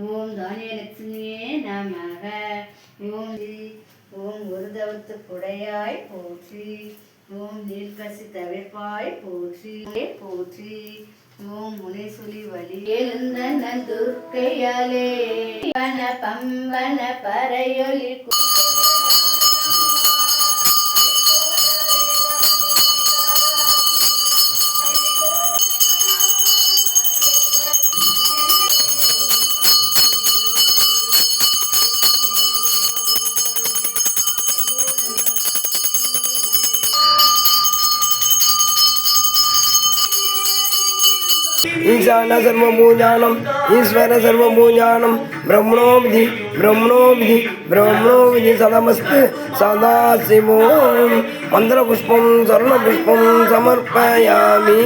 ஓம் தானியலட்சுமியே நமக. ஓம் ஓம் ஒருதவத்து குடையாய் போற்றி. ஓம் நீர்க்கசி தவிர்ப்பாய் போற்றி போற்றி. ஓம் முனைசுலி வலி எழுந்த துர்க்கையாலே பம்பன பறையொலி ईशान सर्वभूजानम ईश्वर सर्वभूजानम ब्रह्मणो विधि ब्रह्मणो विधि सदामस्तु सदाशिवों मंत्रपुष्पं स्वर्णपुष्पं समर्पयामि।